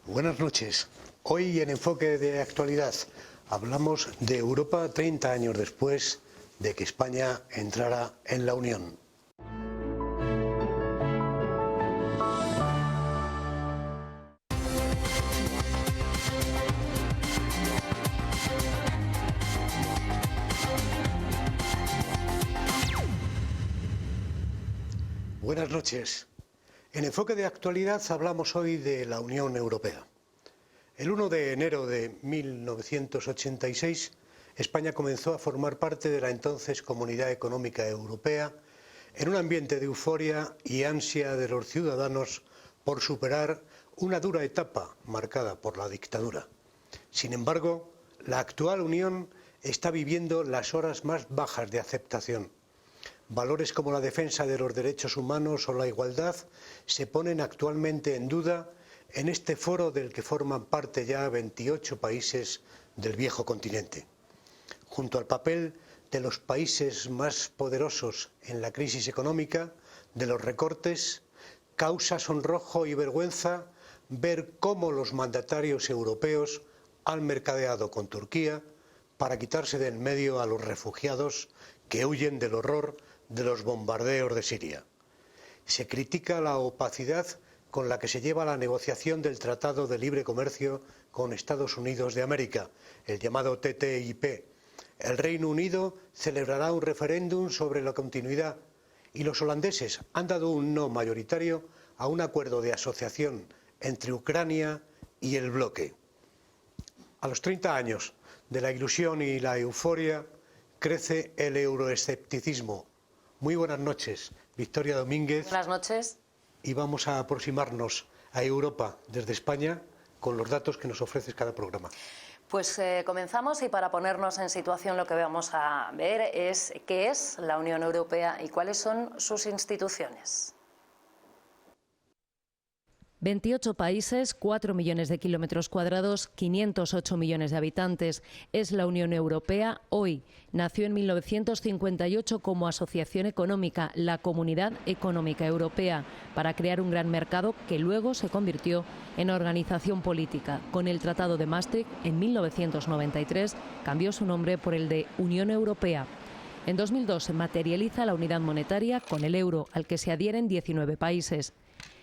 Buenas noches. Hoy en Enfoque de Actualidad hablamos de Europa 30 años después de que España entrara en la Unión. Buenas noches. En Enfoque de Actualidad hablamos hoy de la Unión Europea. El 1 de enero de 1986, España comenzó a formar parte de la entonces Comunidad Económica Europea en un ambiente de euforia y ansia de los ciudadanos por superar una dura etapa marcada por la dictadura. Sin embargo, la actual Unión está viviendo las horas más bajas de aceptación. Valores como la defensa de los derechos humanos o la igualdad se ponen actualmente en duda en este foro del que forman parte ya 28 países del viejo continente. Junto al papel de los países más poderosos en la crisis económica, de los recortes, causa sonrojo y vergüenza ver cómo los mandatarios europeos han mercadeado con Turquía para quitarse de en medio a los refugiados que huyen del horror de los bombardeos de Siria. Se critica la opacidad con la que se lleva la negociación del Tratado de Libre Comercio con Estados Unidos de América, el llamado TTIP. El Reino Unido celebrará un referéndum sobre la continuidad y los holandeses han dado un no mayoritario a un acuerdo de asociación entre Ucrania y el bloque. A los 30 años de la ilusión y la euforia crece el euroescepticismo. Muy buenas noches, Victoria Domínguez. Buenas noches. Y vamos a aproximarnos a Europa desde España con los datos que nos ofreces cada programa. Pues comenzamos y para ponernos en situación lo que vamos a ver es qué es la Unión Europea y cuáles son sus instituciones. 28 países, 4 millones de kilómetros cuadrados, 508 millones de habitantes. Es la Unión Europea hoy. Nació en 1958 como asociación económica, la Comunidad Económica Europea, para crear un gran mercado que luego se convirtió en organización política. Con el Tratado de Maastricht, en 1993, cambió su nombre por el de Unión Europea. En 2002 se materializa la unidad monetaria con el euro, al que se adhieren 19 países.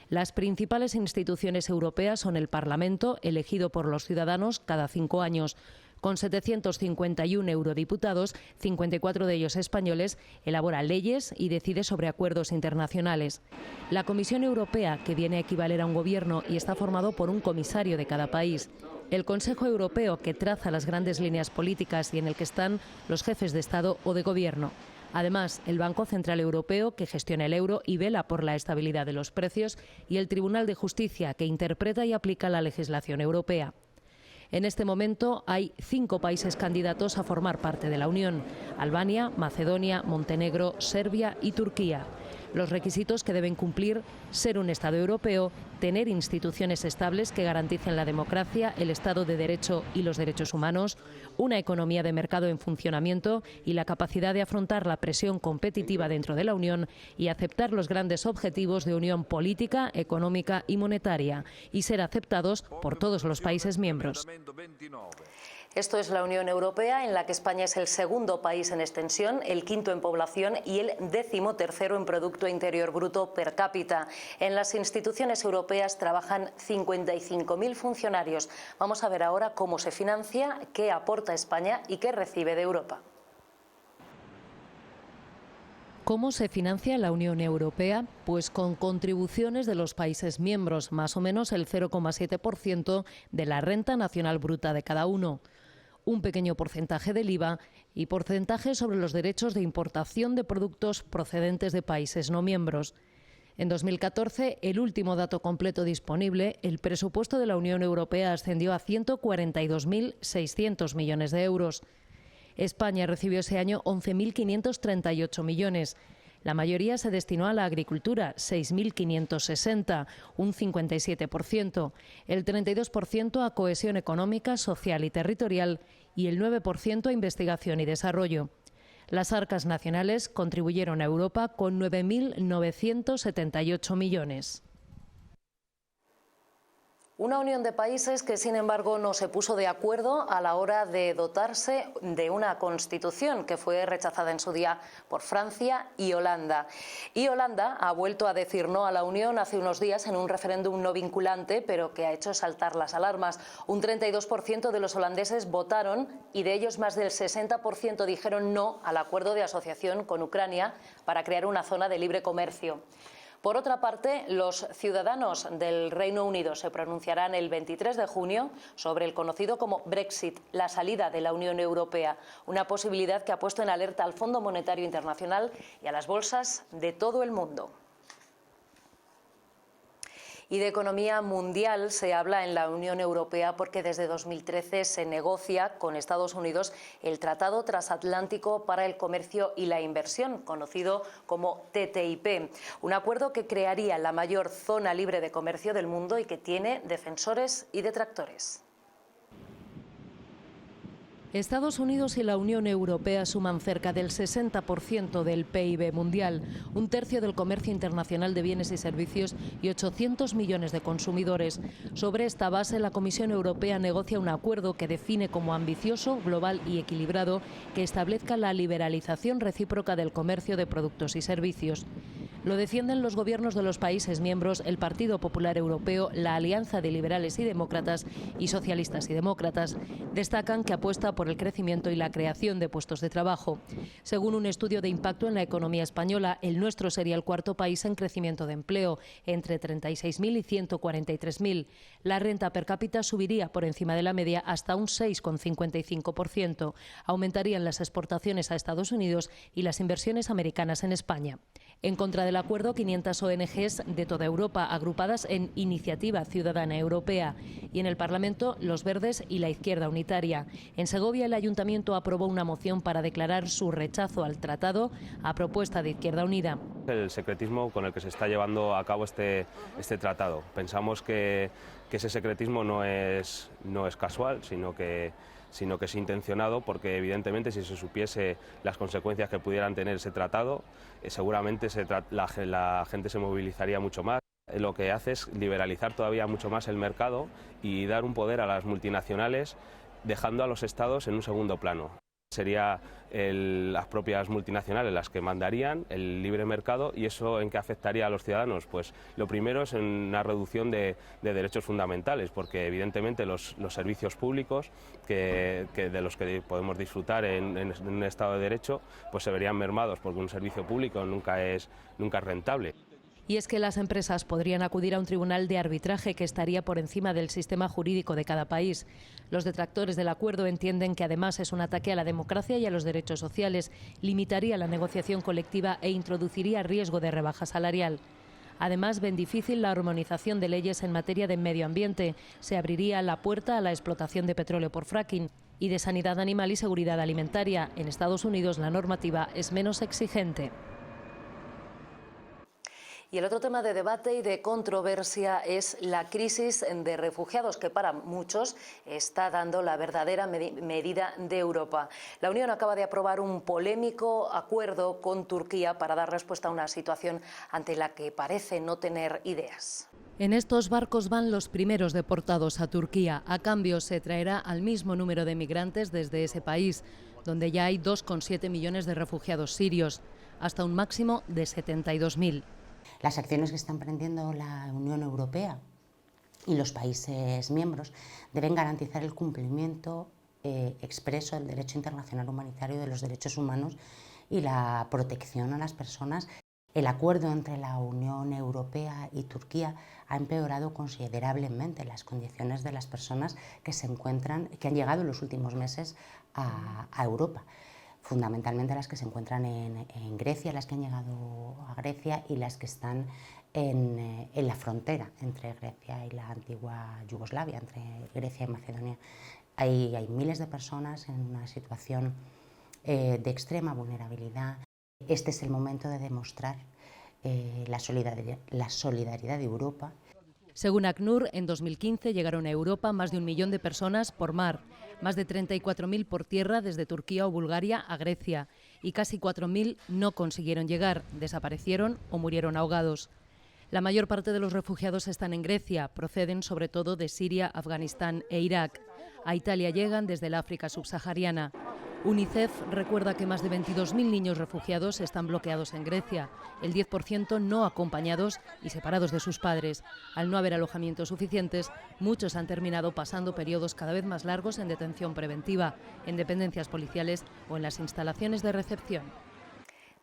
Las principales instituciones europeas son el Parlamento, elegido por los ciudadanos cada 5 años. Con 751 eurodiputados, 54 de ellos españoles, elabora leyes y decide sobre acuerdos internacionales. La Comisión Europea, que viene a equivaler a un gobierno y está formado por un comisario de cada país. El Consejo Europeo, que traza las grandes líneas políticas y en el que están los jefes de Estado o de Gobierno. Además, el Banco Central Europeo, que gestiona el euro y vela por la estabilidad de los precios, y el Tribunal de Justicia, que interpreta y aplica la legislación europea. En este momento hay 5 países candidatos a formar parte de la Unión: Albania, Macedonia, Montenegro, Serbia y Turquía. Los requisitos que deben cumplir: ser un Estado europeo, tener instituciones estables que garanticen la democracia, el Estado de Derecho y los derechos humanos, una economía de mercado en funcionamiento y la capacidad de afrontar la presión competitiva dentro de la Unión y aceptar los grandes objetivos de unión política, económica y monetaria, y ser aceptados por todos los países miembros. Esto es la Unión Europea, en la que España es el segundo país en extensión, el quinto en población y el 13º en Producto Interior Bruto per cápita. En las instituciones europeas trabajan 55.000 funcionarios. Vamos a ver ahora cómo se financia, qué aporta España y qué recibe de Europa. ¿Cómo se financia la Unión Europea? Pues con contribuciones de los países miembros, más o menos el 0,7% de la renta nacional bruta de cada uno. Un pequeño porcentaje del IVA y porcentaje sobre los derechos de importación de productos procedentes de países no miembros. En 2014, el último dato completo disponible, el presupuesto de la Unión Europea ascendió a 142.600 millones de euros. España recibió ese año 11.538 millones. La mayoría se destinó a la agricultura, 6.560, un 57%, el 32% a cohesión económica, social y territorial y el 9% a investigación y desarrollo. Las arcas nacionales contribuyeron a Europa con 9.978 millones. Una unión de países que, sin embargo, no se puso de acuerdo a la hora de dotarse de una constitución que fue rechazada en su día por Francia y Holanda. Y Holanda ha vuelto a decir no a la Unión hace unos días en un referéndum no vinculante, pero que ha hecho saltar las alarmas. Un 32% de los holandeses votaron y de ellos más del 60% dijeron no al acuerdo de asociación con Ucrania para crear una zona de libre comercio. Por otra parte, los ciudadanos del Reino Unido se pronunciarán el 23 de junio sobre el conocido como Brexit, la salida de la Unión Europea, una posibilidad que ha puesto en alerta al Fondo Monetario Internacional y a las bolsas de todo el mundo. Y de economía mundial se habla en la Unión Europea porque desde 2013 se negocia con Estados Unidos el Tratado Transatlántico para el Comercio y la Inversión, conocido como TTIP, un acuerdo que crearía la mayor zona libre de comercio del mundo y que tiene defensores y detractores. Estados Unidos y la Unión Europea suman cerca del 60% del PIB mundial, un tercio del comercio internacional de bienes y servicios y 800 millones de consumidores. Sobre esta base, la Comisión Europea negocia un acuerdo que define como ambicioso, global y equilibrado que establezca la liberalización recíproca del comercio de productos y servicios. Lo defienden los gobiernos de los países miembros, el Partido Popular Europeo, la Alianza de Liberales y Demócratas y Socialistas y Demócratas. Destacan que apuesta por el crecimiento y la creación de puestos de trabajo. Según un estudio de impacto en la economía española, el nuestro sería el cuarto país en crecimiento de empleo, entre 36.000 y 143.000. La renta per cápita subiría por encima de la media hasta un 6,55%. Aumentarían las exportaciones a Estados Unidos y las inversiones americanas en España. En contra del acuerdo, 500 ONGs de toda Europa, agrupadas en Iniciativa Ciudadana Europea, y en el Parlamento los Verdes y la Izquierda Unitaria. En Segovia, el Ayuntamiento aprobó una moción para declarar su rechazo al tratado a propuesta de Izquierda Unida. El secretismo con el que se está llevando a cabo este tratado. Pensamos que ese secretismo no es casual, sino que es intencionado, porque evidentemente si se supiese las consecuencias que pudieran tener ese tratado, seguramente la gente se movilizaría mucho más. Lo que hace es liberalizar todavía mucho más el mercado y dar un poder a las multinacionales, dejando a los estados en un segundo plano. Serían las propias multinacionales las que mandarían el libre mercado. ¿Y eso en qué afectaría a los ciudadanos? Pues lo primero es en una reducción de derechos fundamentales, porque evidentemente los servicios públicos de los que podemos disfrutar en un Estado de Derecho pues se verían mermados, porque un servicio público nunca es rentable. Y es que las empresas podrían acudir a un tribunal de arbitraje que estaría por encima del sistema jurídico de cada país. Los detractores del acuerdo entienden que además es un ataque a la democracia y a los derechos sociales, limitaría la negociación colectiva e introduciría riesgo de rebaja salarial. Además, ven difícil la armonización de leyes en materia de medio ambiente. Se abriría la puerta a la explotación de petróleo por fracking y de sanidad animal y seguridad alimentaria. En Estados Unidos la normativa es menos exigente. Y el otro tema de debate y de controversia es la crisis de refugiados, que para muchos está dando la verdadera medida de Europa. La Unión acaba de aprobar un polémico acuerdo con Turquía para dar respuesta a una situación ante la que parece no tener ideas. En estos barcos van los primeros deportados a Turquía. A cambio, se traerá al mismo número de migrantes desde ese país, donde ya hay 2,7 millones de refugiados sirios, hasta un máximo de 72.000. Las acciones que está emprendiendo la Unión Europea y los países miembros deben garantizar el cumplimiento expreso del derecho internacional humanitario, de los derechos humanos y la protección a las personas. El acuerdo entre la Unión Europea y Turquía ha empeorado considerablemente las condiciones de las personas que han llegado en los últimos meses a Europa. Fundamentalmente las que se encuentran en Grecia, las que han llegado a Grecia y las que están en la frontera entre Grecia y la antigua Yugoslavia, entre Grecia y Macedonia. Hay miles de personas en una situación de extrema vulnerabilidad. Este es el momento de demostrar la solidaridad de Europa. Según ACNUR, en 2015 llegaron a Europa más de 1 millón de personas por mar, más de 34.000 por tierra desde Turquía o Bulgaria a Grecia, y casi 4.000 no consiguieron llegar, desaparecieron o murieron ahogados. La mayor parte de los refugiados están en Grecia, proceden sobre todo de Siria, Afganistán e Irak. A Italia llegan desde el África subsahariana. UNICEF recuerda que más de 22.000 niños refugiados están bloqueados en Grecia, el 10% no acompañados y separados de sus padres. Al no haber alojamientos suficientes, muchos han terminado pasando periodos cada vez más largos en detención preventiva, en dependencias policiales o en las instalaciones de recepción.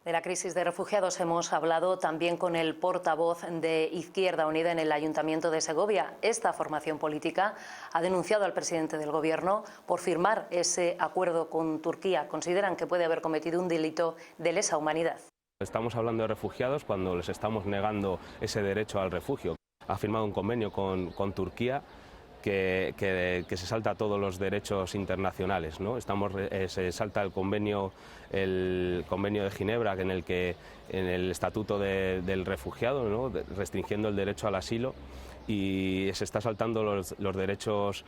De la crisis de refugiados hemos hablado también con el portavoz de Izquierda Unida en el Ayuntamiento de Segovia. Esta formación política ha denunciado al presidente del Gobierno por firmar ese acuerdo con Turquía. Consideran que puede haber cometido un delito de lesa humanidad. Estamos hablando de refugiados cuando les estamos negando ese derecho al refugio. Ha firmado un convenio con Turquía que se salta todos los derechos internacionales, ¿no? Se salta el convenio de Ginebra en el Estatuto del Refugiado, ¿no? Restringiendo el derecho al asilo, y se está saltando los derechos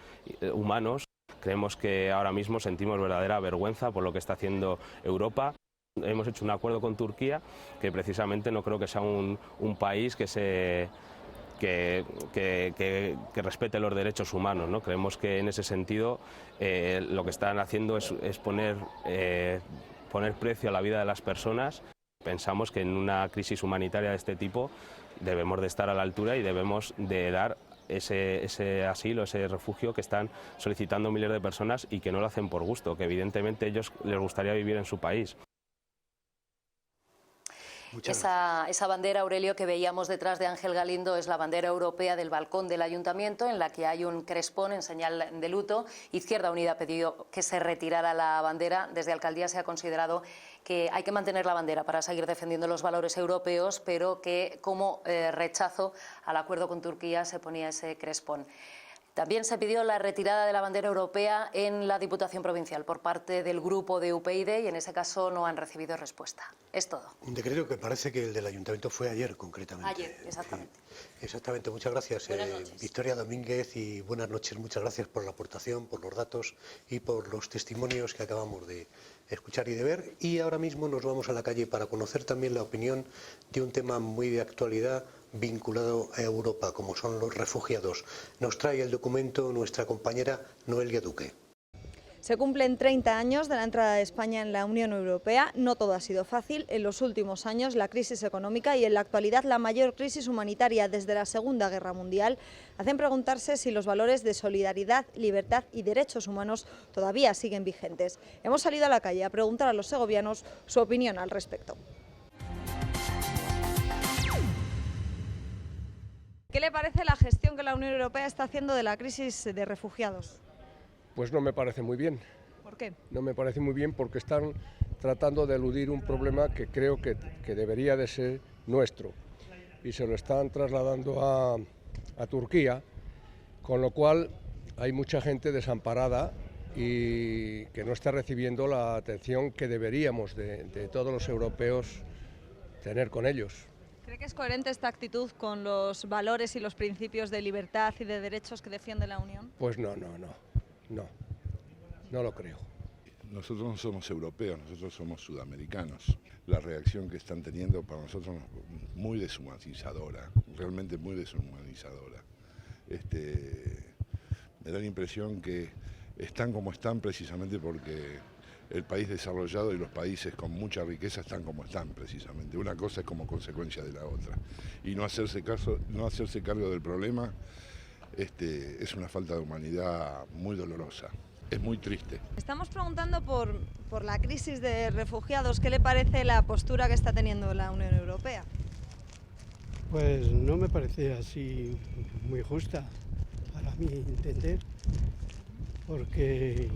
humanos. Creemos que ahora mismo sentimos verdadera vergüenza por lo que está haciendo Europa. Hemos hecho un acuerdo con Turquía que precisamente no creo que sea un país que respete los derechos humanos, ¿no? Creemos que en ese sentido lo que están haciendo es poner precio a la vida de las personas. Pensamos que en una crisis humanitaria de este tipo debemos de estar a la altura y debemos de dar ese asilo, ese refugio que están solicitando miles de personas y que no lo hacen por gusto, que evidentemente a ellos les gustaría vivir en su país. Esa bandera, Aurelio, que veíamos detrás de Ángel Galindo es la bandera europea del balcón del Ayuntamiento, en la que hay un crespón en señal de luto. Izquierda Unida ha pedido que se retirara la bandera. Desde Alcaldía se ha considerado que hay que mantener la bandera para seguir defendiendo los valores europeos, pero que como rechazo al acuerdo con Turquía se ponía ese crespón. También se pidió la retirada de la bandera europea en la Diputación Provincial por parte del grupo de UPyD y en ese caso no han recibido respuesta. Es todo. Un decreto que parece que el del Ayuntamiento fue ayer, concretamente. Ayer, exactamente. Exactamente, muchas gracias. Victoria Domínguez, y buenas noches. Muchas gracias por la aportación, por los datos y por los testimonios que acabamos de escuchar y de ver. Y ahora mismo nos vamos a la calle para conocer también la opinión de un tema muy de actualidad vinculado a Europa, como son los refugiados. Nos trae el documento nuestra compañera Noelia Duque. Se cumplen 30 años de la entrada de España en la Unión Europea. No todo ha sido fácil. En los últimos años la crisis económica y en la actualidad la mayor crisis humanitaria desde la Segunda Guerra Mundial hacen preguntarse si los valores de solidaridad, libertad y derechos humanos todavía siguen vigentes. Hemos salido a la calle a preguntar a los segovianos su opinión al respecto. ¿Qué le parece la gestión que la Unión Europea está haciendo de la crisis de refugiados? Pues no me parece muy bien. ¿Por qué? No me parece muy bien porque están tratando de eludir un problema que creo que debería de ser nuestro y se lo están trasladando a Turquía, con lo cual hay mucha gente desamparada y que no está recibiendo la atención que deberíamos de todos los europeos tener con ellos. ¿Cree que es coherente esta actitud con los valores y los principios de libertad y de derechos que defiende la Unión? Pues no lo creo. Nosotros no somos europeos, nosotros somos sudamericanos. La reacción que están teniendo para nosotros es muy deshumanizadora, realmente muy deshumanizadora. Me da la impresión que están como están precisamente porque el país desarrollado y los países con mucha riqueza están como están precisamente. Una cosa es como consecuencia de la otra. Y no hacerse cargo del problema es una falta de humanidad muy dolorosa. Es muy triste. Estamos preguntando por la crisis de refugiados. ¿Qué le parece la postura que está teniendo la Unión Europea? Pues no me parece así muy justa, para mi entender, porque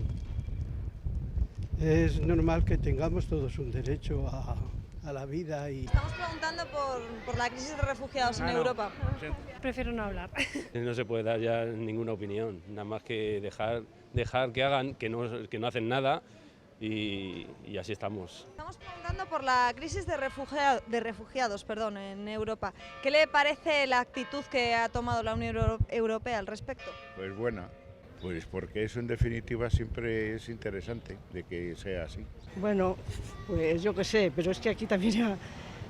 es normal que tengamos todos un derecho a la vida. Estamos preguntando por la crisis de refugiados en Europa. Prefiero no hablar. No se puede dar ya ninguna opinión, nada más que dejar que hagan, que no hacen nada y así estamos. Estamos preguntando por la crisis de refugiados en Europa. ¿Qué le parece la actitud que ha tomado la Unión Europea al respecto? Pues buena. Pues porque eso en definitiva siempre es interesante de que sea así. Bueno, pues yo qué sé, pero es que aquí también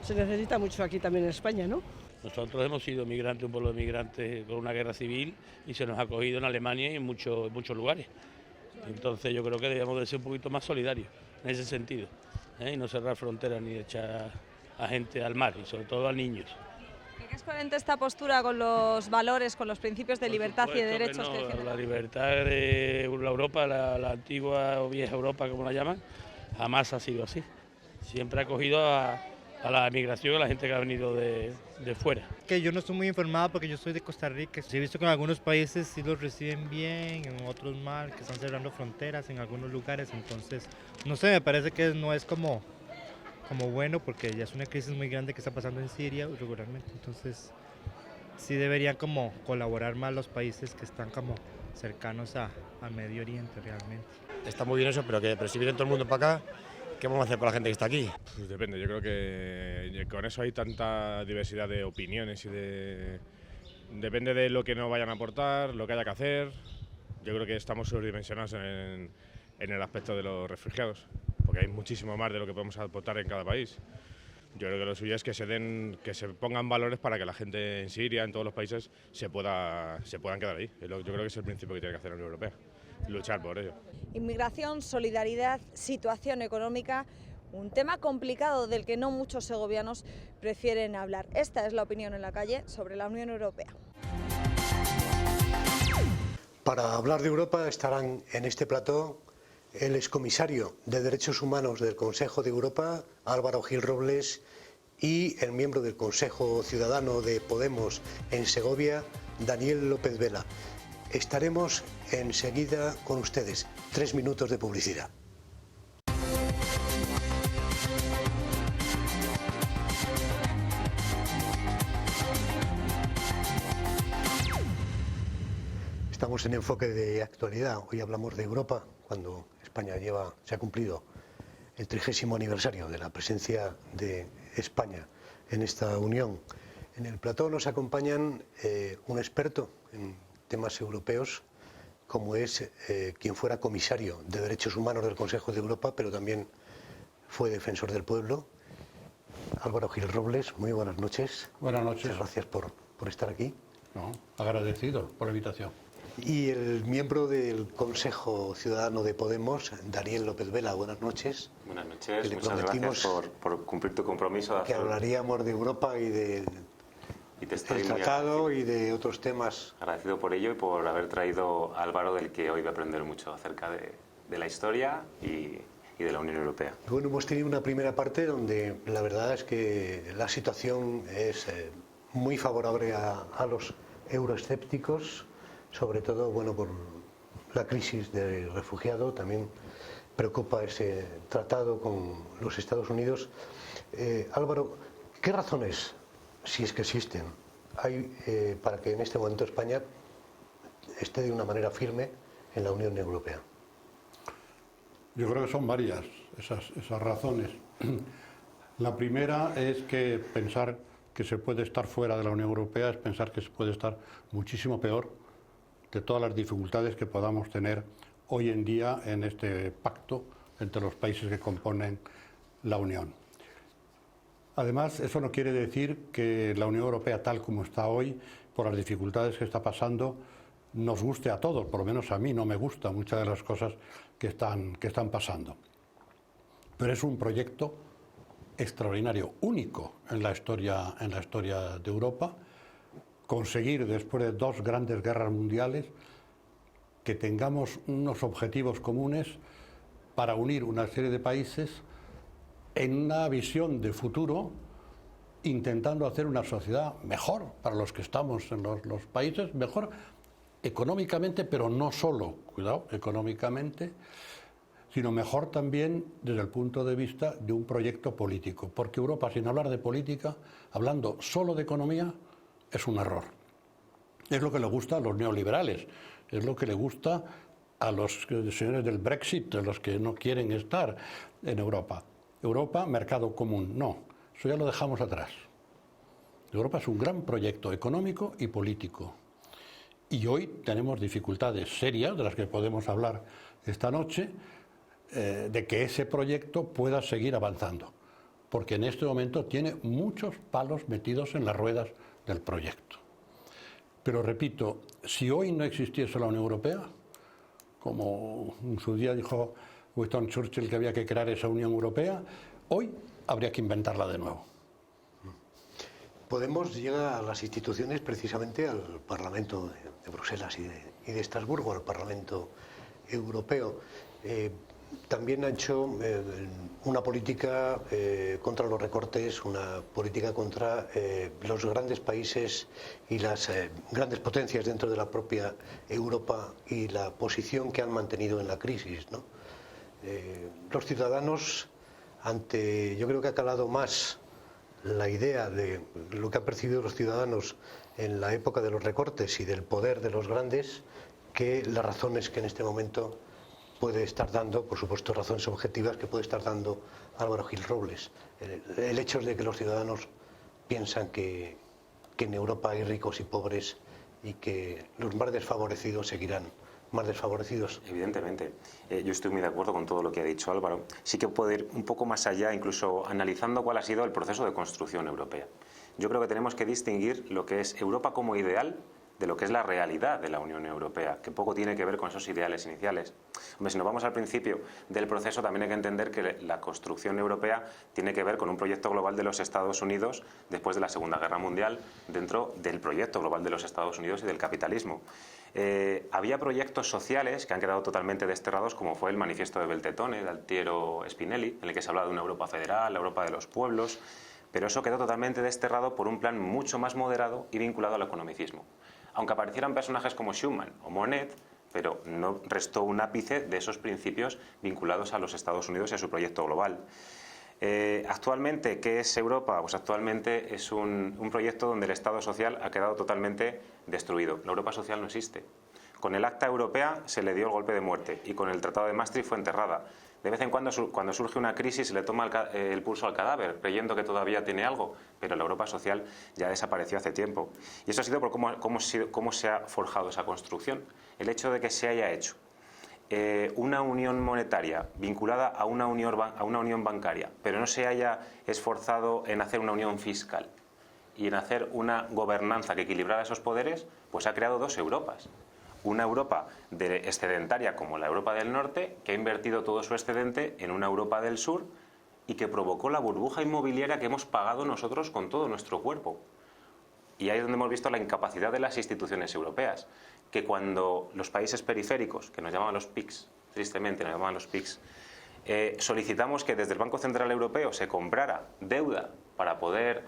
se necesita mucho aquí también en España, ¿no? Nosotros hemos sido migrantes, un pueblo de migrantes con una guerra civil, y se nos ha acogido en Alemania y en muchos lugares. Entonces yo creo que debemos de ser un poquito más solidarios en ese sentido, y no cerrar fronteras ni echar a gente al mar, y sobre todo a niños. ¿Es coherente esta postura con los valores, con los principios de libertad y de derechos que defiende? La libertad de la Europa, la antigua o vieja Europa, como la llaman, jamás ha sido así. Siempre ha acogido a la migración y a la gente que ha venido de fuera. Que yo no estoy muy informado porque yo soy de Costa Rica. He visto que en algunos países sí los reciben bien, en otros mal, que están cerrando fronteras en algunos lugares. Entonces, no sé, me parece que no es como bueno, porque ya es una crisis muy grande que está pasando en Siria regularmente. Entonces, sí deberían como colaborar más los países que están como cercanos a Medio Oriente realmente. Está muy bien eso, pero si viene todo el mundo para acá, ¿qué vamos a hacer con la gente que está aquí? Pues depende, yo creo que con eso hay tanta diversidad de opiniones y depende de lo que nos vayan a aportar, lo que haya que hacer. Yo creo que estamos sobredimensionados en el aspecto de los refugiados, porque hay muchísimo más de lo que podemos aportar en cada país. Yo creo que lo suyo es que se pongan valores para que la gente en Siria, en todos los países, se puedan quedar ahí. Yo creo que es el principio que tiene que hacer la Unión Europea, luchar por ello. Inmigración, solidaridad, situación económica, un tema complicado del que no muchos segovianos prefieren hablar. Esta es la opinión en la calle sobre la Unión Europea. Para hablar de Europa estarán en este plató el excomisario de Derechos Humanos del Consejo de Europa, Álvaro Gil Robles, y el miembro del Consejo Ciudadano de Podemos en Segovia, Daniel López Vela. Estaremos enseguida con ustedes. 3 minutos de publicidad. Estamos en Enfoque de Actualidad. Hoy hablamos de Europa, cuando España se ha cumplido el 30º aniversario de la presencia de España en esta unión. En el plató nos acompañan un experto en temas europeos, como es quien fuera comisario de Derechos Humanos del Consejo de Europa, pero también fue defensor del pueblo, Álvaro Gil Robles. Muy buenas noches. Buenas noches. Muchas gracias por estar aquí. No, agradecido por la invitación. Y el miembro del Consejo Ciudadano de Podemos, Daniel López Vela. Buenas noches. Buenas noches, muchas gracias por cumplir tu compromiso. Que hablaríamos de Europa y del tratado y de otros temas. Agradecido por ello y por haber traído a Álvaro, del que hoy voy a aprender mucho acerca de la historia y de la Unión Europea. Bueno, hemos tenido una primera parte donde la verdad es que la situación es muy favorable a los euroescépticos, sobre todo por la crisis del refugiado. También preocupa ese tratado con los Estados Unidos. Álvaro, ¿qué razones, si es que existen, hay para que en este momento España esté de una manera firme en la Unión Europea? Yo creo que son varias esas razones. La primera es que pensar que se puede estar fuera de la Unión Europea es pensar que se puede estar muchísimo peor de todas las dificultades que podamos tener hoy en día en este pacto entre los países que componen la Unión. Además, eso no quiere decir que la Unión Europea, tal como está hoy, por las dificultades que está pasando, nos guste a todos. Por lo menos a mí no me gustan muchas de las cosas que están pasando. Pero es un proyecto extraordinario, único en la historia de Europa. Conseguir, después de 2 grandes guerras mundiales, que tengamos unos objetivos comunes para unir una serie de países en una visión de futuro, intentando hacer una sociedad mejor para los que estamos en los países, mejor económicamente, pero no solo, cuidado, económicamente, sino mejor también desde el punto de vista de un proyecto político. Porque Europa, sin hablar de política, hablando solo de economía, es un error. Es lo que le gusta a los neoliberales, es lo que le gusta a los señores del Brexit, a los que no quieren estar en Europa. Europa, mercado común, no, eso ya lo dejamos atrás. Europa es un gran proyecto económico y político. Y hoy tenemos dificultades serias, de las que podemos hablar esta noche, de que ese proyecto pueda seguir avanzando. Porque en este momento tiene muchos palos metidos en las ruedas del proyecto. Pero repito, si hoy no existiese la Unión Europea, como en su día dijo Winston Churchill que había que crear esa Unión Europea, hoy habría que inventarla de nuevo. Podemos llegar a las instituciones precisamente al Parlamento de Bruselas y de Estrasburgo, al Parlamento Europeo. También ha hecho una política contra los recortes, una política contra los grandes países y las grandes potencias dentro de la propia Europa y la posición que han mantenido en la crisis, ¿no? Los ciudadanos, yo creo que ha calado más la idea de lo que han percibido los ciudadanos en la época de los recortes y del poder de los grandes que las razones que en este momento puede estar dando, por supuesto razones objetivas que puede estar dando Álvaro Gil Robles. El hecho es de que los ciudadanos piensan que en Europa hay ricos y pobres y que los más desfavorecidos seguirán más desfavorecidos. Evidentemente. Yo estoy muy de acuerdo con todo lo que ha dicho Álvaro. Sí que puedo ir un poco más allá, incluso analizando cuál ha sido el proceso de construcción europea. Yo creo que tenemos que distinguir lo que es Europa como ideal de lo que es la realidad de la Unión Europea, que poco tiene que ver con esos ideales iniciales. Hombre, si nos vamos al principio del proceso, también hay que entender que la construcción europea tiene que ver con un proyecto global de los Estados Unidos después de la Segunda Guerra Mundial, dentro del proyecto global de los Estados Unidos y del capitalismo. Había proyectos sociales que han quedado totalmente desterrados, como fue el Manifiesto de Beltetone, de Altiero Spinelli, en el que se habla de una Europa federal, la Europa de los pueblos, pero eso quedó totalmente desterrado por un plan mucho más moderado y vinculado al economicismo. Aunque aparecieran personajes como Schuman o Monnet, pero no restó un ápice de esos principios vinculados a los Estados Unidos y a su proyecto global. Actualmente, ¿qué es Europa? Pues actualmente es un proyecto donde el Estado social ha quedado totalmente destruido. La Europa social no existe. Con el Acta Europea se le dio el golpe de muerte y con el Tratado de Maastricht fue enterrada. De vez en cuando surge una crisis, se le toma el pulso al cadáver, creyendo que todavía tiene algo, pero la Europa social ya desapareció hace tiempo. Y eso ha sido por cómo se ha forjado esa construcción. El hecho de que se haya hecho una unión monetaria vinculada a una unión bancaria, pero no se haya esforzado en hacer una unión fiscal y en hacer una gobernanza que equilibrara esos poderes, pues ha creado dos Europas. Una Europa excedentaria como la Europa del Norte, que ha invertido todo su excedente en una Europa del Sur y que provocó la burbuja inmobiliaria que hemos pagado nosotros con todo nuestro cuerpo. Y ahí es donde hemos visto la incapacidad de las instituciones europeas, que cuando los países periféricos, que nos llamaban los PIGS, tristemente nos llamaban los PIGS, solicitamos que desde el Banco Central Europeo se comprara deuda para poder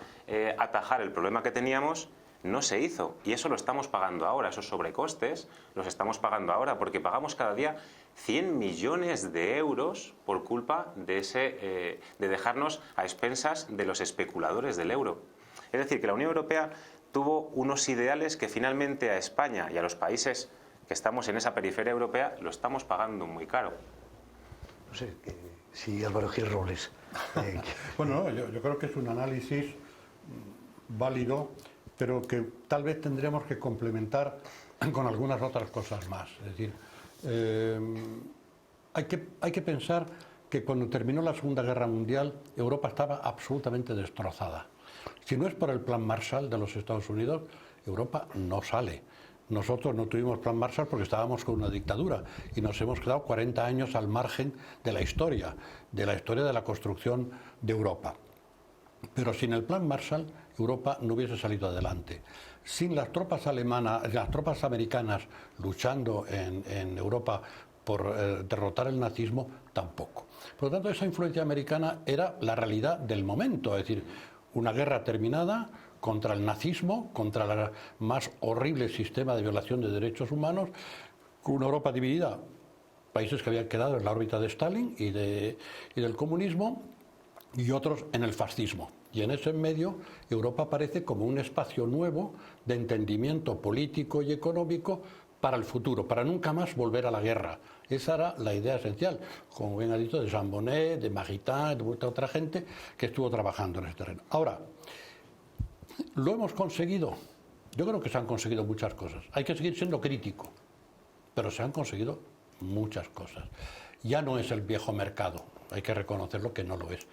atajar el problema que teníamos, no se hizo, y eso lo estamos pagando ahora, esos sobrecostes los estamos pagando ahora, porque pagamos cada día 100 millones de euros por culpa de dejarnos a expensas de los especuladores del euro. Es decir, que la Unión Europea tuvo unos ideales que finalmente a España y a los países que estamos en esa periferia europea lo estamos pagando muy caro. No sé, si Álvaro Gil Robles... Bueno, yo creo que es un análisis válido, pero que tal vez tendremos que complementar con algunas otras cosas más. Es decir, hay que pensar que cuando terminó la Segunda Guerra Mundial, Europa estaba absolutamente destrozada. Si no es por el Plan Marshall de los Estados Unidos, Europa no sale. Nosotros no tuvimos Plan Marshall porque estábamos con una dictadura y nos hemos quedado 40 años al margen de la historia de la construcción de Europa. Pero sin el Plan Marshall, Europa no hubiese salido adelante. Sin las tropas alemanas, las tropas americanas luchando en Europa por derrotar el nazismo, tampoco. Por lo tanto, esa influencia americana era la realidad del momento, es decir, una guerra terminada contra el nazismo, contra el más horrible sistema de violación de derechos humanos, con una Europa dividida, países que habían quedado en la órbita de Stalin y del comunismo, y otros en el fascismo. Y en ese medio Europa aparece como un espacio nuevo de entendimiento político y económico para el futuro, para nunca más volver a la guerra. Esa era la idea esencial, como bien ha dicho, de Jean Monnet, de Maritain, de mucha otra gente que estuvo trabajando en ese terreno. Ahora, ¿lo hemos conseguido? Yo creo que se han conseguido muchas cosas. Hay que seguir siendo crítico, pero se han conseguido muchas cosas. Ya no es el viejo mercado, hay que reconocerlo que no lo es.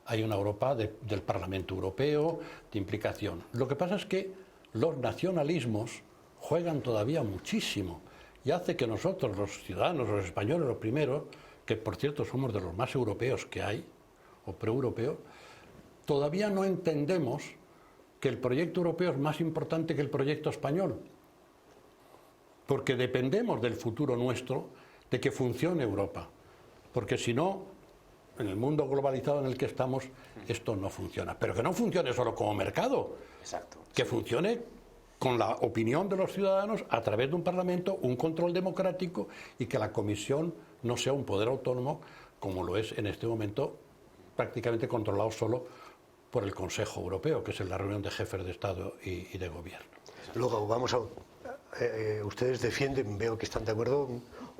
Hay una Europa del Parlamento Europeo, de implicación. Lo que pasa es que los nacionalismos juegan todavía muchísimo y hace que nosotros, los ciudadanos, los españoles, los primeros, que por cierto somos de los más europeos que hay, o preeuropeos, todavía no entendemos que el proyecto europeo es más importante que el proyecto español, porque dependemos del futuro nuestro de que funcione Europa, porque si no, en el mundo globalizado en el que estamos, esto no funciona. Pero que no funcione solo como mercado, exacto, que funcione con la opinión de los ciudadanos a través de un Parlamento, un control democrático, y que la Comisión no sea un poder autónomo como lo es en este momento, prácticamente controlado solo por el Consejo Europeo, que es la reunión de jefes de Estado y de Gobierno. Luego vamos a... ustedes defienden, veo que están de acuerdo,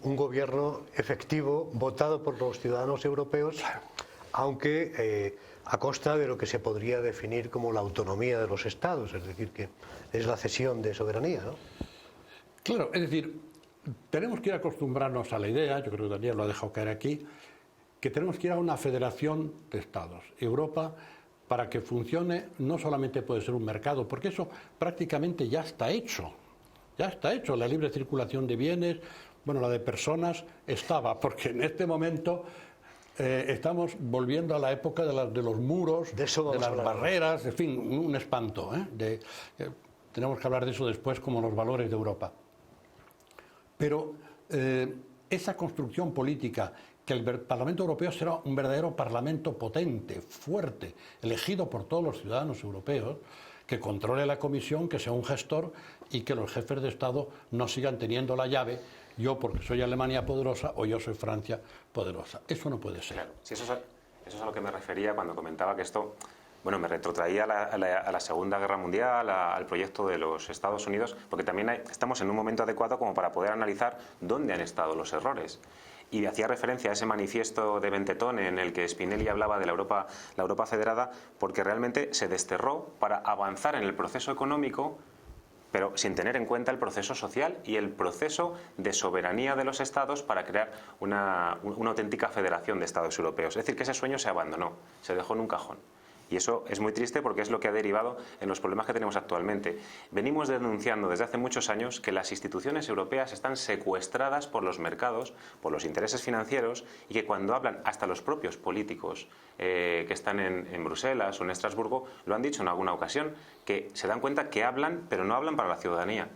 un gobierno efectivo, votado por los ciudadanos europeos, aunque a costa de lo que se podría definir como la autonomía de los Estados, es decir, que es la cesión de soberanía, ¿no? Claro, es decir, tenemos que ir a acostumbrarnos a la idea, yo creo que Daniel lo ha dejado caer aquí, que tenemos que ir a una federación de Estados. Europa, para que funcione, no solamente puede ser un mercado, porque eso prácticamente ya está hecho. Ya está hecho, la libre circulación de bienes, bueno, la de personas estaba, porque en este momento estamos volviendo a la época de los muros, de las barreras, en fin, un espanto. Tenemos que hablar de eso después como los valores de Europa. Pero esa construcción política, que el Parlamento Europeo será un verdadero parlamento potente, fuerte, elegido por todos los ciudadanos europeos, que controle la Comisión, que sea un gestor y que los jefes de Estado no sigan teniendo la llave, yo porque soy Alemania poderosa o yo soy Francia poderosa. Eso no puede ser. Claro, sí, eso es a lo que me refería cuando comentaba que esto, bueno, me retrotraía a la Segunda Guerra Mundial, al proyecto de los Estados Unidos, porque también estamos en un momento adecuado como para poder analizar dónde han estado los errores. Y hacía referencia a ese manifiesto de Bentetton en el que Spinelli hablaba de la Europa federada, porque realmente se desterró para avanzar en el proceso económico, pero sin tener en cuenta el proceso social y el proceso de soberanía de los Estados para crear una auténtica federación de Estados europeos. Es decir, que ese sueño se abandonó, se dejó en un cajón. Y eso es muy triste porque es lo que ha derivado en los problemas que tenemos actualmente. Venimos denunciando desde hace muchos años que las instituciones europeas están secuestradas por los mercados, por los intereses financieros, y que cuando hablan, hasta los propios políticos que están en Bruselas o en Estrasburgo, lo han dicho en alguna ocasión, que se dan cuenta que hablan, pero no hablan para la ciudadanía,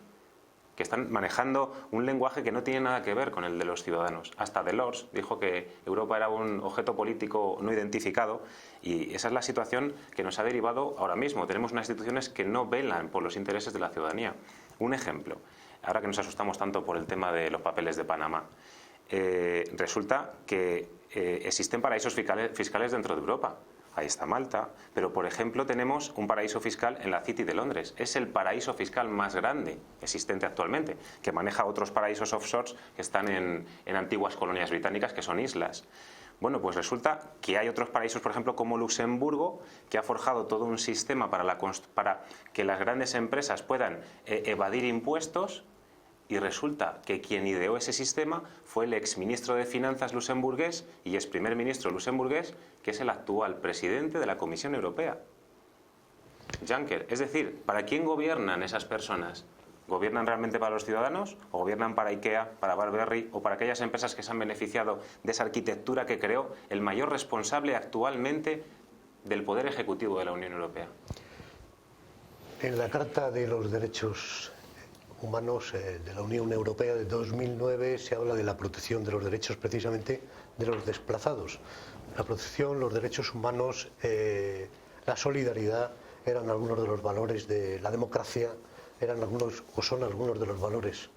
que están manejando un lenguaje que no tiene nada que ver con el de los ciudadanos. Hasta Delors dijo que Europa era un objeto político no identificado, y esa es la situación que nos ha derivado ahora mismo. Tenemos unas instituciones que no velan por los intereses de la ciudadanía. Un ejemplo, ahora que nos asustamos tanto por el tema de los papeles de Panamá, resulta que existen paraísos fiscales dentro de Europa. Ahí está Malta, pero por ejemplo tenemos un paraíso fiscal en la City de Londres. Es el paraíso fiscal más grande existente actualmente, que maneja otros paraísos offshore que están en antiguas colonias británicas, que son islas. Bueno, pues resulta que hay otros paraísos, por ejemplo, como Luxemburgo, que ha forjado todo un sistema para que las grandes empresas puedan evadir impuestos. Y resulta que quien ideó ese sistema fue el exministro de Finanzas luxemburgués y ex primer ministro luxemburgués, que es el actual presidente de la Comisión Europea, Juncker. Es decir, ¿para quién gobiernan esas personas? ¿Gobiernan realmente para los ciudadanos o gobiernan para IKEA, para Burberry o para aquellas empresas que se han beneficiado de esa arquitectura que creó el mayor responsable actualmente del poder ejecutivo de la Unión Europea? En la Carta de los Derechos Humanos de la Unión Europea de 2009 se habla de la protección de los derechos precisamente de los desplazados. La protección, los derechos humanos, la solidaridad eran algunos de los valores de la democracia, eran algunos o son algunos de los valores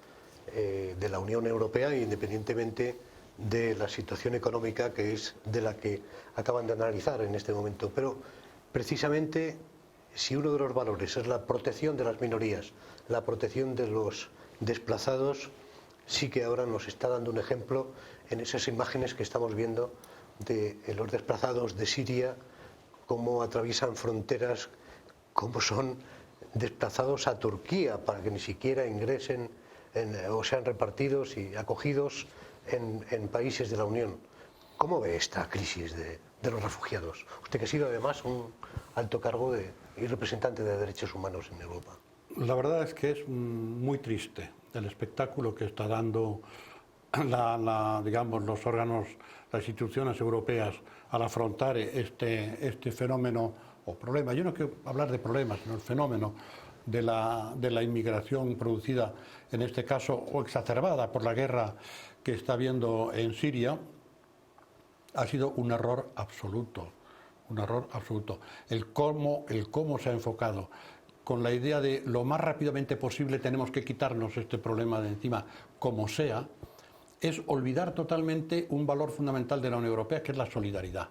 de la Unión Europea, independientemente de la situación económica que es de la que acaban de analizar en este momento. Pero precisamente, si uno de los valores es la protección de las minorías, la protección de los desplazados, sí que ahora nos está dando un ejemplo en esas imágenes que estamos viendo de los desplazados de Siria, cómo atraviesan fronteras, cómo son desplazados a Turquía para que ni siquiera ingresen o sean repartidos y acogidos en países de la Unión. ¿Cómo ve esta crisis de los refugiados? Usted que ha sido además un alto cargo y representante de derechos humanos en Europa. La verdad es que es muy triste el espectáculo que está dando digamos, los órganos, las instituciones europeas al afrontar este fenómeno o problema. Yo no quiero hablar de problemas, sino el fenómeno de la inmigración producida, en este caso, o exacerbada por la guerra que está habiendo en Siria. Ha sido un error absoluto, un error absoluto. El cómo se ha enfocado, con la idea de lo más rápidamente posible tenemos que quitarnos este problema de encima, como sea, es olvidar totalmente un valor fundamental de la Unión Europea, que es la solidaridad.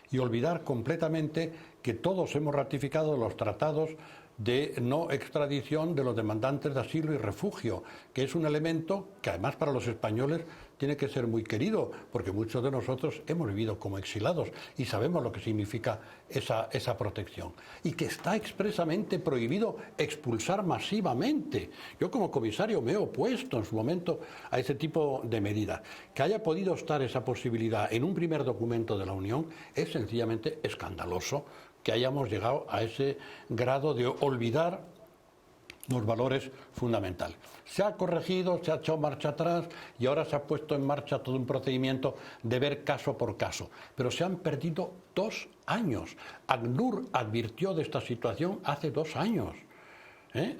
Y olvidar completamente que todos hemos ratificado los tratados de no extradición de los demandantes de asilo y refugio, que es un elemento que además para los españoles tiene que ser muy querido, porque muchos de nosotros hemos vivido como exilados y sabemos lo que significa esa protección. Y que está expresamente prohibido expulsar masivamente. Yo como comisario me he opuesto en su momento a ese tipo de medidas. Que haya podido estar esa posibilidad en un primer documento de la Unión es sencillamente escandaloso, que hayamos llegado a ese grado de olvidar los valores fundamentales. Se ha corregido, se ha hecho marcha atrás y ahora se ha puesto en marcha todo un procedimiento de ver caso por caso. Pero se han perdido 2 años. ACNUR advirtió de esta situación hace 2 años.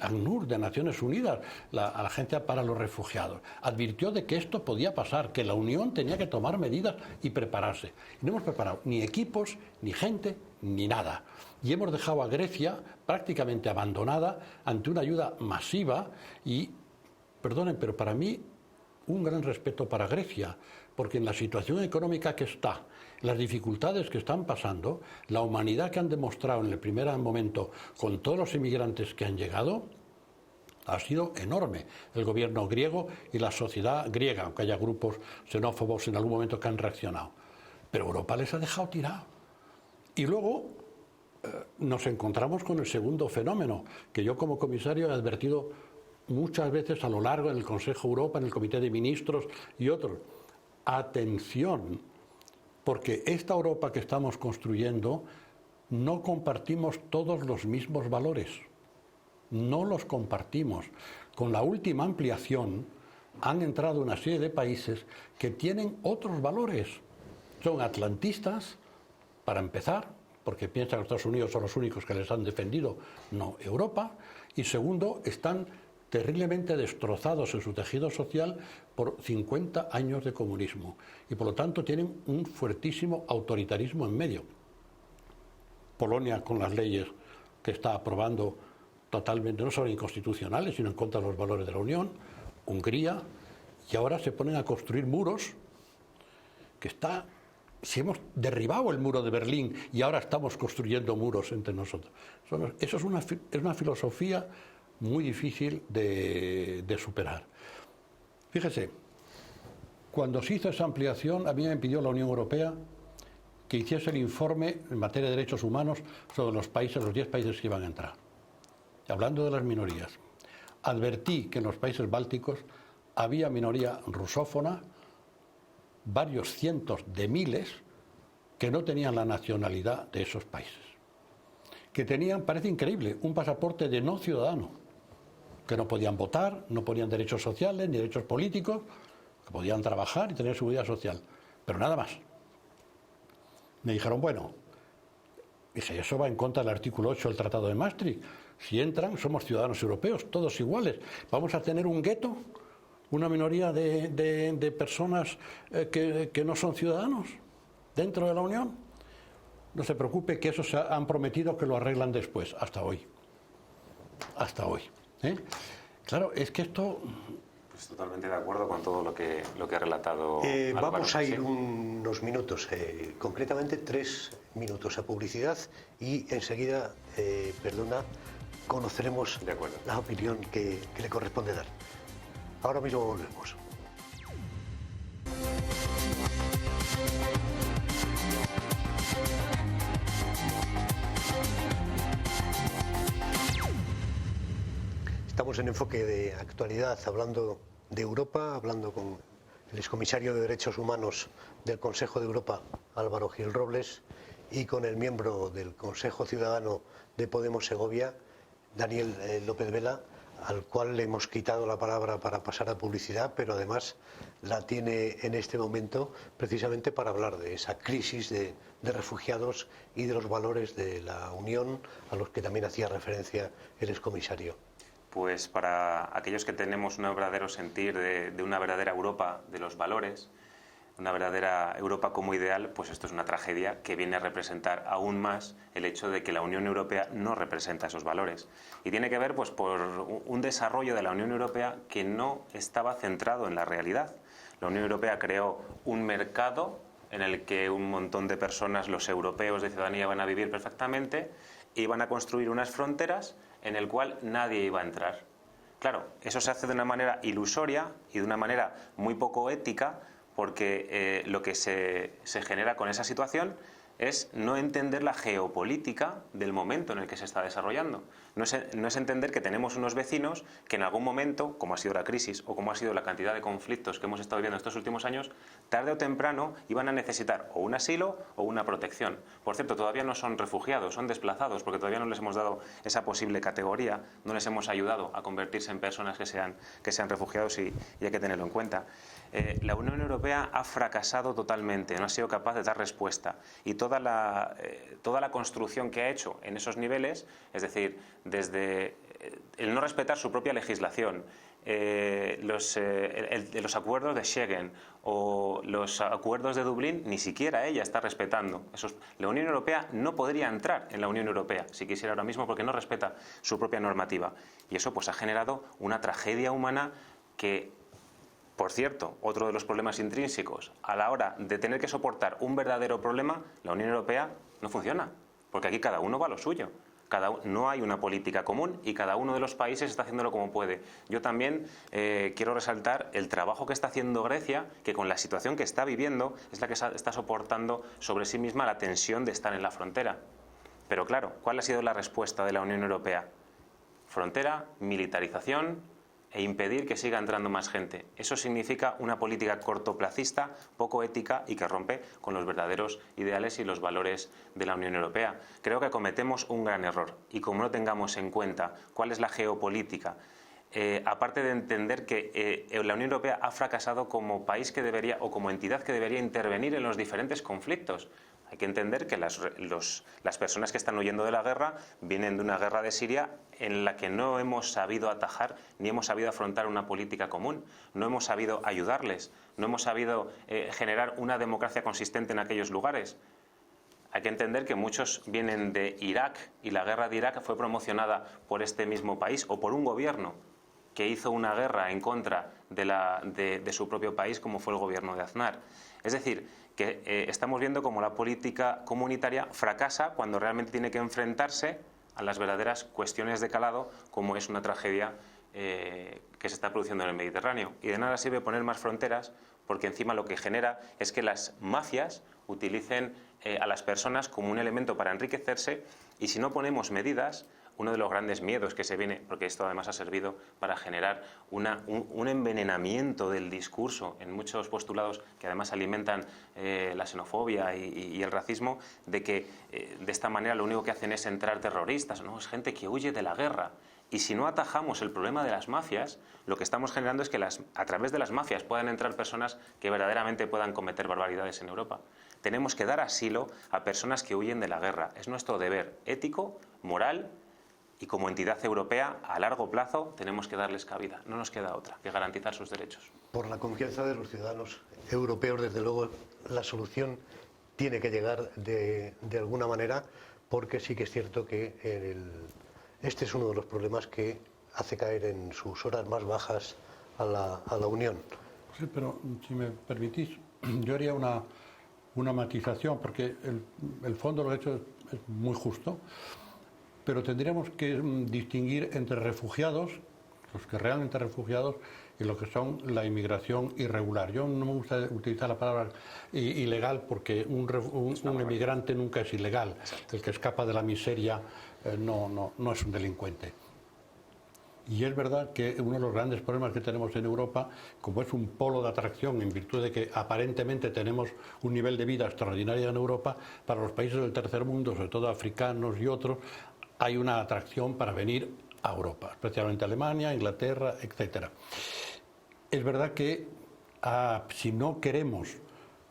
ACNUR de Naciones Unidas, la Agencia para los Refugiados, advirtió de que esto podía pasar, que la Unión tenía que tomar medidas y prepararse. Y no hemos preparado ni equipos, ni gente, ni nada. Y hemos dejado a Grecia prácticamente abandonada ante una ayuda masiva y, perdonen, pero para mí un gran respeto para Grecia, porque en la situación económica que está, las dificultades que están pasando, la humanidad que han demostrado en el primer momento con todos los inmigrantes que han llegado, ha sido enorme. El gobierno griego y la sociedad griega, aunque haya grupos xenófobos en algún momento que han reaccionado. Pero Europa les ha dejado tirado. Y luego nos encontramos con el segundo fenómeno, que yo como comisario he advertido muchas veces a lo largo en el Consejo Europa, en el Comité de Ministros y otros. Atención, porque esta Europa que estamos construyendo no compartimos todos los mismos valores. No los compartimos. Con la última ampliación han entrado una serie de países que tienen otros valores. Son atlantistas, para empezar, porque piensan que Estados Unidos son los únicos que les han defendido, no Europa. Y segundo, están terriblemente destrozados en su tejido social por 50 años de comunismo. Y por lo tanto tienen un fuertísimo autoritarismo en medio. Polonia, con las leyes que está aprobando totalmente, no solo inconstitucionales, sino en contra de los valores de la Unión. Hungría, y ahora se ponen a construir muros, que está... Si hemos derribado el muro de Berlín y ahora estamos construyendo muros entre nosotros. Eso es una filosofía muy difícil de superar. Fíjese, cuando se hizo esa ampliación, a mí me pidió la Unión Europea que hiciese el informe en materia de derechos humanos sobre los 10 países que iban a entrar. Y hablando de las minorías, advertí que en los países bálticos había minoría rusófona, varios cientos de miles que no tenían la nacionalidad de esos países, que tenían, parece increíble, un pasaporte de no ciudadano, que no podían votar, no ponían derechos sociales ni derechos políticos, que podían trabajar y tener seguridad social, pero nada más. Me dijeron, bueno, dije, eso va en contra del artículo 8 del Tratado de Maastricht. Si entran, somos ciudadanos europeos, todos iguales. ¿Vamos a tener un gueto? ¿Una minoría de personas que no son ciudadanos dentro de la Unión? No se preocupe, que eso se han prometido que lo arreglan después, hasta hoy. Hasta hoy. Claro, es que esto... Pues totalmente de acuerdo con todo lo que ha relatado Álvaro. Vamos a ir unos minutos, concretamente 3 minutos a publicidad y enseguida, conoceremos la opinión que le corresponde dar. Ahora mismo volvemos. Estamos en Enfoque de Actualidad, hablando de Europa, hablando con el excomisario de Derechos Humanos del Consejo de Europa, Álvaro Gil Robles, y con el miembro del Consejo Ciudadano de Podemos Segovia, Daniel López Vela, al cual le hemos quitado la palabra para pasar a publicidad, pero además la tiene en este momento precisamente para hablar de esa crisis de refugiados y de los valores de la Unión, a los que también hacía referencia el excomisario. Pues para aquellos que tenemos un verdadero sentir de una verdadera Europa de los valores, una verdadera Europa como ideal, pues esto es una tragedia que viene a representar aún más el hecho de que la Unión Europea no representa esos valores. Y tiene que ver pues por un desarrollo de la Unión Europea que no estaba centrado en la realidad. La Unión Europea creó un mercado en el que un montón de personas, los europeos de ciudadanía, van a vivir perfectamente y van a construir unas fronteras en el cual nadie iba a entrar. Claro, eso se hace de una manera ilusoria y de una manera muy poco ética, porque lo que se genera con esa situación es no entender la geopolítica del momento en el que se está desarrollando. No es entender que tenemos unos vecinos que en algún momento, como ha sido la crisis o como ha sido la cantidad de conflictos que hemos estado viviendo estos últimos años, tarde o temprano iban a necesitar o un asilo o una protección. Por cierto, todavía no son refugiados, son desplazados, porque todavía no les hemos dado esa posible categoría, no les hemos ayudado a convertirse en personas que sean refugiados y hay que tenerlo en cuenta. La Unión Europea ha fracasado totalmente, no ha sido capaz de dar respuesta, y toda la construcción que ha hecho en esos niveles, es decir, desde el no respetar su propia legislación, los acuerdos de Schengen o los acuerdos de Dublín, ni siquiera ella está respetando. La Unión Europea no podría entrar en la Unión Europea si quisiera ahora mismo, porque no respeta su propia normativa, y eso pues ha generado una tragedia humana que, por cierto, otro de los problemas intrínsecos, a la hora de tener que soportar un verdadero problema, la Unión Europea no funciona, porque aquí cada uno va a lo suyo. No hay una política común y cada uno de los países está haciéndolo como puede. Yo también quiero resaltar el trabajo que está haciendo Grecia, que con la situación que está viviendo es la que está soportando sobre sí misma la tensión de estar en la frontera. Pero claro, ¿cuál ha sido la respuesta de la Unión Europea? Frontera, militarización e impedir que siga entrando más gente. Eso significa una política cortoplacista, poco ética y que rompe con los verdaderos ideales y los valores de la Unión Europea. Creo que cometemos un gran error, y como no tengamos en cuenta cuál es la geopolítica, aparte de entender que la Unión Europea ha fracasado como país que debería, o como entidad que debería intervenir en los diferentes conflictos. Hay que entender que las personas que están huyendo de la guerra vienen de una guerra de Siria en la que no hemos sabido atajar ni hemos sabido afrontar una política común, no hemos sabido ayudarles, no hemos sabido generar una democracia consistente en aquellos lugares. Hay que entender que muchos vienen de Irak y la guerra de Irak fue promocionada por este mismo país o por un gobierno que hizo una guerra en contra de su propio país, como fue el gobierno de Aznar. Es decir, que estamos viendo cómo la política comunitaria fracasa cuando realmente tiene que enfrentarse a las verdaderas cuestiones de calado, como es una tragedia que se está produciendo en el Mediterráneo. Y de nada sirve poner más fronteras, porque encima lo que genera es que las mafias utilicen a las personas como un elemento para enriquecerse, y si no ponemos medidas, uno de los grandes miedos que se viene, porque esto además ha servido para generar un envenenamiento del discurso en muchos postulados que además alimentan la xenofobia y el racismo, de que de esta manera lo único que hacen es entrar terroristas, ¿no? Es gente que huye de la guerra. Y si no atajamos el problema de las mafias, lo que estamos generando es que a través de las mafias puedan entrar personas que verdaderamente puedan cometer barbaridades en Europa. Tenemos que dar asilo a personas que huyen de la guerra. Es nuestro deber ético, moral, y como entidad europea, a largo plazo, tenemos que darles cabida. No nos queda otra que garantizar sus derechos. Por la confianza de los ciudadanos europeos, desde luego, la solución tiene que llegar de alguna manera, porque sí que es cierto que este es uno de los problemas que hace caer en sus horas más bajas a la Unión. Sí, pero si me permitís, yo haría una matización, porque el fondo lo he hecho es muy justo, pero tendríamos que distinguir entre refugiados, los que realmente refugiados, y lo que son la inmigración irregular. Yo no me gusta utilizar la palabra ilegal, porque un inmigrante nunca es ilegal. El que escapa de la miseria no es un delincuente. Y es verdad que uno de los grandes problemas que tenemos en Europa, como es un polo de atracción en virtud de que aparentemente tenemos un nivel de vida extraordinario en Europa, para los países del tercer mundo, sobre todo africanos y otros, hay una atracción para venir a Europa, especialmente Alemania, Inglaterra, etc. Es verdad que si no queremos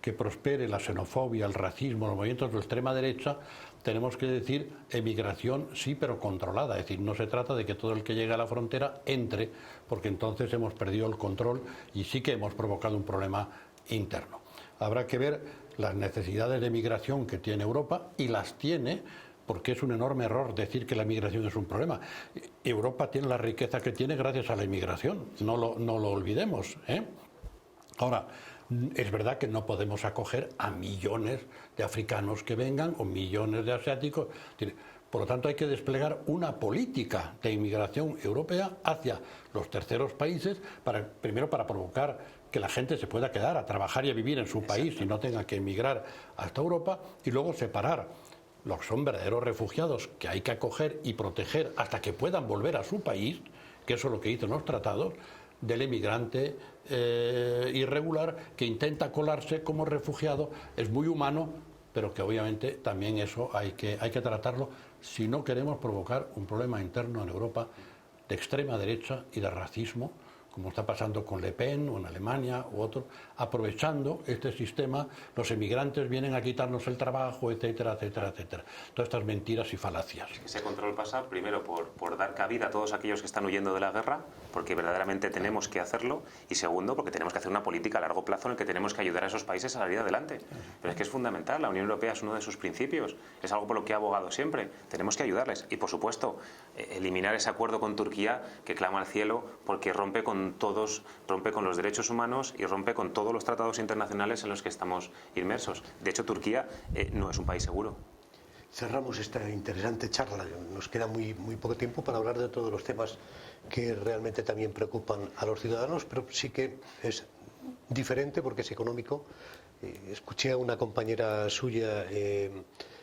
que prospere la xenofobia, el racismo, los movimientos de extrema derecha, tenemos que decir emigración sí, pero controlada. Es decir, no se trata de que todo el que llegue a la frontera entre, porque entonces hemos perdido el control y sí que hemos provocado un problema interno. Habrá que ver las necesidades de migración que tiene Europa, y las tiene, porque es un enorme error decir que la migración es un problema. Europa tiene la riqueza que tiene gracias a la inmigración, no lo olvidemos, ¿eh? Ahora, es verdad que no podemos acoger a millones de africanos que vengan o millones de asiáticos. Por lo tanto, hay que desplegar una política de inmigración europea hacia los terceros países, primero para provocar que la gente se pueda quedar a trabajar y a vivir en su país y no tenga que emigrar hasta Europa, y luego separar los que son verdaderos refugiados que hay que acoger y proteger hasta que puedan volver a su país, que eso es lo que dicen los tratados, del emigrante irregular que intenta colarse como refugiado. Es muy humano, pero que obviamente también eso hay que tratarlo si no queremos provocar un problema interno en Europa de extrema derecha y de racismo, como está pasando con Le Pen o en Alemania u otros, aprovechando este sistema. Los emigrantes vienen a quitarnos el trabajo, etcétera, etcétera, etcétera. Todas estas mentiras y falacias. Ese control pasa primero por dar cabida a todos aquellos que están huyendo de la guerra, porque verdaderamente tenemos que hacerlo, y segundo, porque tenemos que hacer una política a largo plazo en la que tenemos que ayudar a esos países a salir adelante. Pero es que es fundamental, la Unión Europea es uno de sus principios, es algo por lo que ha abogado siempre, tenemos que ayudarles. Y por supuesto, eliminar ese acuerdo con Turquía que clama al cielo, porque rompe con los derechos humanos y rompe con todos los tratados internacionales en los que estamos inmersos. De hecho, Turquía no es un país seguro. Cerramos esta interesante charla. Nos queda muy poco tiempo para hablar de todos los temas que realmente también preocupan a los ciudadanos, pero sí que es diferente porque es económico. Escuché a una compañera suya,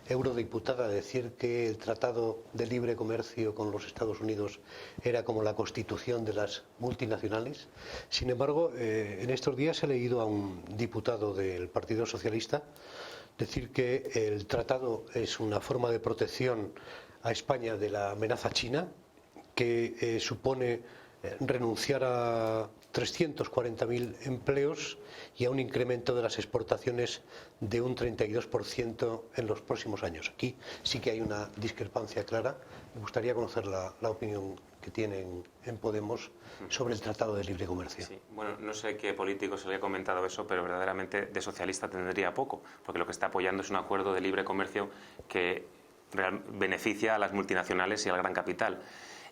eurodiputada, decir que el Tratado de Libre Comercio con los Estados Unidos era como la Constitución de las multinacionales. Sin embargo, en estos días he leído a un diputado del Partido Socialista decir que el tratado es una forma de protección a España de la amenaza china, que supone renunciar a 340.000 empleos y a un incremento de las exportaciones de un 32% en los próximos años. Aquí sí que hay una discrepancia clara. Me gustaría conocer la opinión que tienen en Podemos sobre el Tratado de Libre Comercio. Sí. Bueno, no sé qué político se le ha comentado eso, pero verdaderamente de socialista tendría poco, porque lo que está apoyando es un acuerdo de libre comercio que beneficia a las multinacionales y al gran capital,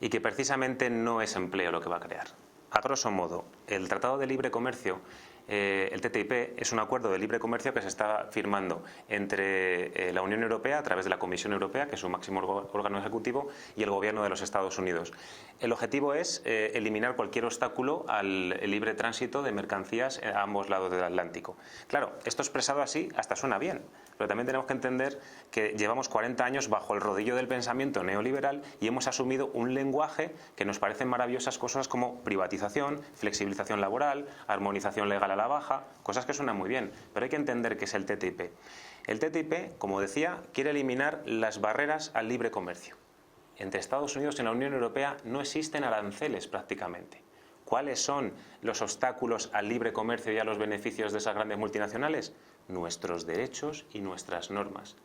y que precisamente no es empleo lo que va a crear. A grosso modo, el Tratado de Libre Comercio, el TTIP, es un acuerdo de libre comercio que se está firmando entre la Unión Europea a través de la Comisión Europea, que es su máximo órgano ejecutivo, y el gobierno de los Estados Unidos. El objetivo es eliminar cualquier obstáculo al libre tránsito de mercancías a ambos lados del Atlántico. Claro, esto expresado así hasta suena bien, pero también tenemos que entender que llevamos 40 años bajo el rodillo del pensamiento neoliberal y hemos asumido un lenguaje que nos parecen maravillosas cosas como privatización, flexibilización laboral, armonización legal a la baja, cosas que suenan muy bien, pero hay que entender qué es el TTIP. El TTIP, como decía, quiere eliminar las barreras al libre comercio. Entre Estados Unidos y la Unión Europea no existen aranceles prácticamente. ¿Cuáles son los obstáculos al libre comercio y a los beneficios de esas grandes multinacionales? Nuestros derechos y nuestras normas.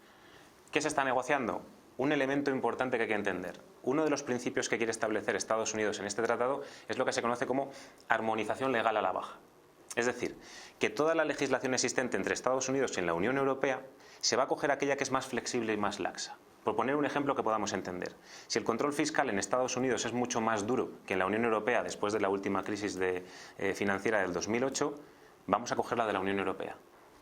¿Qué se está negociando? Un elemento importante que hay que entender. Uno de los principios que quiere establecer Estados Unidos en este tratado es lo que se conoce como armonización legal a la baja. Es decir, que toda la legislación existente entre Estados Unidos y en la Unión Europea se va a coger aquella que es más flexible y más laxa. Por poner un ejemplo que podamos entender, si el control fiscal en Estados Unidos es mucho más duro que en la Unión Europea después de la última crisis financiera del 2008, vamos a coger la de la Unión Europea.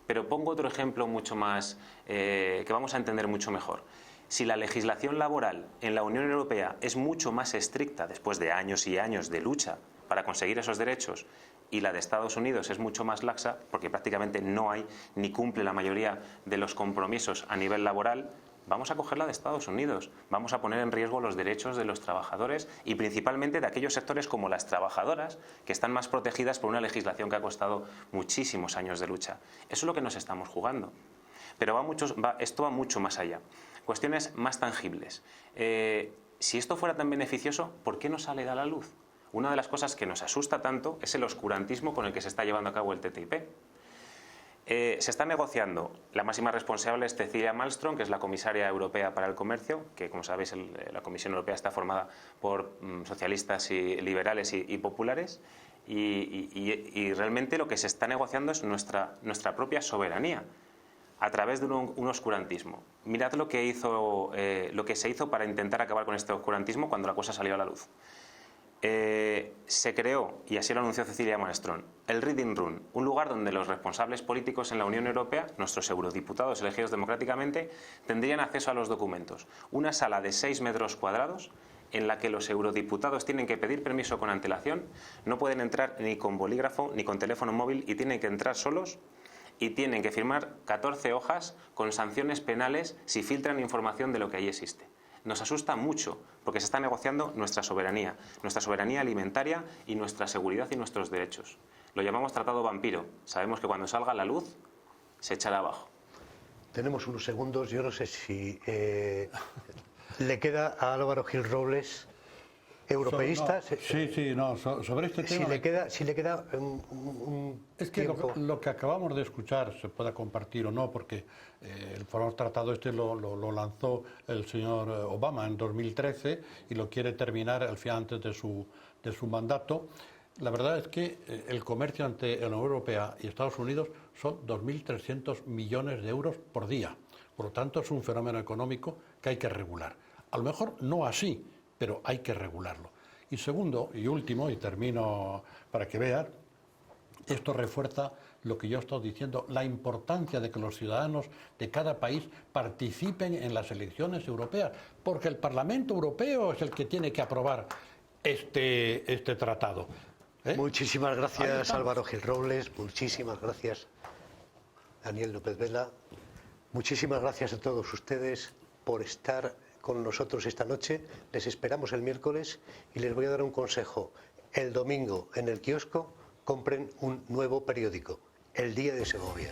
Pero pongo otro ejemplo mucho más, que vamos a entender mucho mejor. Si la legislación laboral en la Unión Europea es mucho más estricta después de años y años de lucha para conseguir esos derechos, y la de Estados Unidos es mucho más laxa, porque prácticamente no hay ni cumple la mayoría de los compromisos a nivel laboral, vamos a coger la de Estados Unidos, vamos a poner en riesgo los derechos de los trabajadores y principalmente de aquellos sectores como las trabajadoras, que están más protegidas por una legislación que ha costado muchísimos años de lucha. Eso es lo que nos estamos jugando. Pero esto va mucho más allá. Cuestiones más tangibles. Si esto fuera tan beneficioso, ¿por qué no sale a la luz? Una de las cosas que nos asusta tanto es el oscurantismo con el que se está llevando a cabo el TTIP. Se está negociando. La máxima responsable es Cecilia Malmström, que es la comisaria europea para el comercio, que como sabéis la Comisión Europea está formada por socialistas y liberales y populares, y realmente lo que se está negociando es nuestra propia soberanía a través de un oscurantismo. Mirad lo que se hizo para intentar acabar con este oscurantismo cuando la cosa salió a la luz. Se creó, y así lo anunció Cecilia Malmström, el Reading Room, un lugar donde los responsables políticos en la Unión Europea, nuestros eurodiputados elegidos democráticamente, tendrían acceso a los documentos. Una sala de 6 metros cuadrados en la que los eurodiputados tienen que pedir permiso con antelación, no pueden entrar ni con bolígrafo ni con teléfono móvil y tienen que entrar solos y tienen que firmar 14 hojas con sanciones penales si filtran información de lo que allí existe. Nos asusta mucho porque se está negociando nuestra soberanía alimentaria y nuestra seguridad y nuestros derechos. Lo llamamos tratado vampiro. Sabemos que cuando salga a la luz se echará abajo. Tenemos unos segundos, yo no sé si le queda a Álvaro Gil Robles, europeísta. Sobre este tema. Si le queda un es que lo que acabamos de escuchar se pueda compartir o no, porque el famoso tratado lo lanzó el señor Obama en 2013 y lo quiere terminar antes de su mandato. La verdad es que el comercio entre la Unión Europea y Estados Unidos son 2.300 millones de euros por día. Por lo tanto, es un fenómeno económico que hay que regular. A lo mejor no así, pero hay que regularlo. Y segundo y último, y termino para que vean, esto refuerza lo que yo he estado diciendo, la importancia de que los ciudadanos de cada país participen en las elecciones europeas, porque el Parlamento Europeo es el que tiene que aprobar este tratado. Muchísimas gracias, Álvaro Gil Robles, muchísimas gracias, Daniel López Vela, muchísimas gracias a todos ustedes por estar con nosotros esta noche. Les esperamos el miércoles y les voy a dar un consejo. El domingo en el kiosco compren un nuevo periódico, El Día de Segovia.